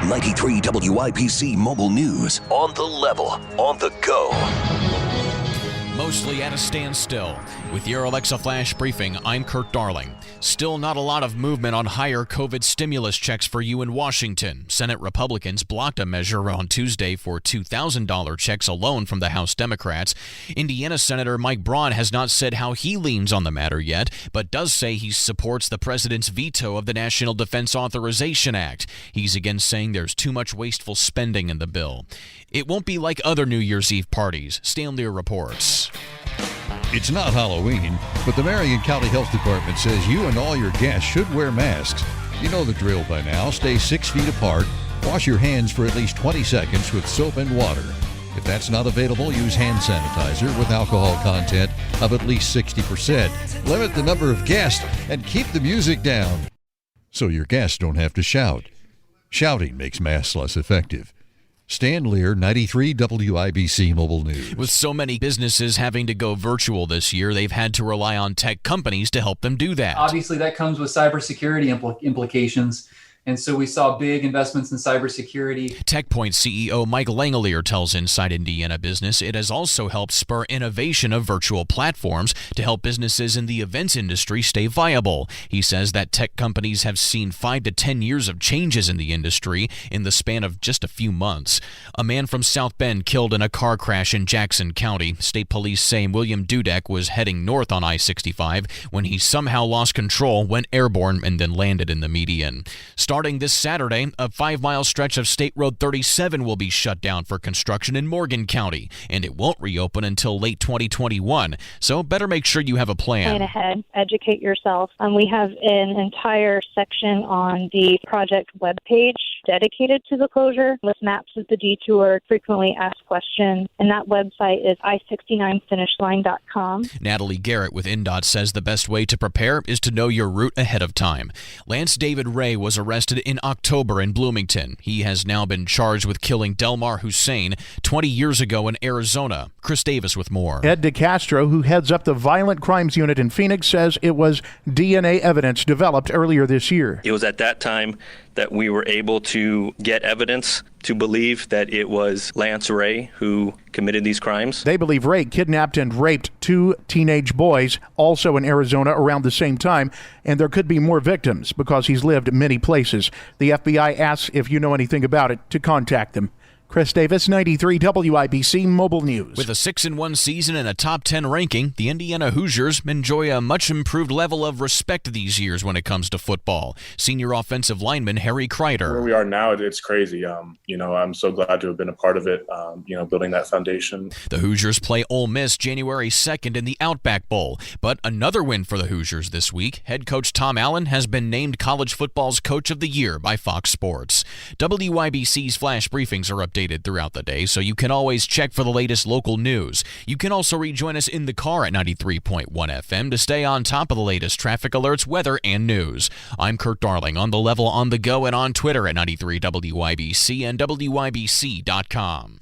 93 WIBC Mobile News. On the level, on the go. Mostly at a standstill. With your Alexa Flash Briefing, I'm Kurt Darling. Still not a lot of movement on higher COVID stimulus checks for you in Washington. Senate Republicans blocked a measure on Tuesday for $2,000 checks alone from the House Democrats. Indiana Senator Mike Braun has not said how he leans on the matter yet, but does say he supports the president's veto of the National Defense Authorization Act. He's again saying there's too much wasteful spending in the bill. It won't be like other New Year's Eve parties, Stan Lear reports. It's not Halloween, but the Marion County Health Department says you and all your guests should wear masks. You know the drill by now. Stay 6 feet apart. Wash your hands for at least 20 seconds with soap and water. If that's not available, use hand sanitizer with alcohol content of at least 60%. Limit the number of guests and keep the music down so your guests don't have to shout. Shouting makes masks less effective. Stan Lear, 93 WIBC Mobile News. With so many businesses having to go virtual this year, they've had to rely on tech companies to help them do that. Obviously, that comes with cybersecurity implications. And so we saw big investments in cybersecurity. TechPoint CEO Mike Langelier tells Inside Indiana Business it has also helped spur innovation of virtual platforms to help businesses in the events industry stay viable. He says that tech companies have seen 5 to 10 years of changes in the industry in the span of just a few months. A man from South Bend killed in a car crash in Jackson County. State police say William Dudek was heading north on I-65 when he somehow lost control, went airborne, and then landed in the median. Starting this Saturday, a 5-mile stretch of State Road 37 will be shut down for construction in Morgan County, and it won't reopen until late 2021. So better make sure you have a plan. Plan ahead, educate yourself. We have an entire section on the project webpage dedicated to the closure with maps of the detour, frequently asked questions, and that website is i69finishline.com. Natalie Garrett with INDOT says the best way to prepare is to know your route ahead of time. Lance David Ray was arrested in October in Bloomington. He has now been charged with killing Delmar Hussein 20 years ago in Arizona. Chris Davis with more. Ed DeCastro, who heads up the Violent Crimes Unit in Phoenix, says it was DNA evidence developed earlier this year. It was at that time that we were able to get evidence to believe that it was Lance Ray who committed these crimes. They believe Ray kidnapped and raped 2 teenage boys, also in Arizona, around the same time, and there could be more victims because he's lived many places. The FBI asks if you know anything about it to contact them. Chris Davis, 93 WIBC Mobile News. With a 6-1 season and a top 10 ranking, the Indiana Hoosiers enjoy a much improved level of respect these years when it comes to football. Senior offensive lineman Harry Kreider. Where we are now, it's crazy. I'm so glad to have been a part of it, building that foundation. The Hoosiers play Ole Miss January 2nd in the Outback Bowl. But another win for the Hoosiers this week. Head coach Tom Allen has been named college football's Coach of the Year by Fox Sports. WIBC's flash briefings are updated throughout the day, so you can always check for the latest local news. You can also rejoin us in the car at 93.1 FM to stay on top of the latest traffic alerts, weather, and news. I'm Kurt Darling, on the level, on the go, and on Twitter at 93 WIBC and WIBC.com.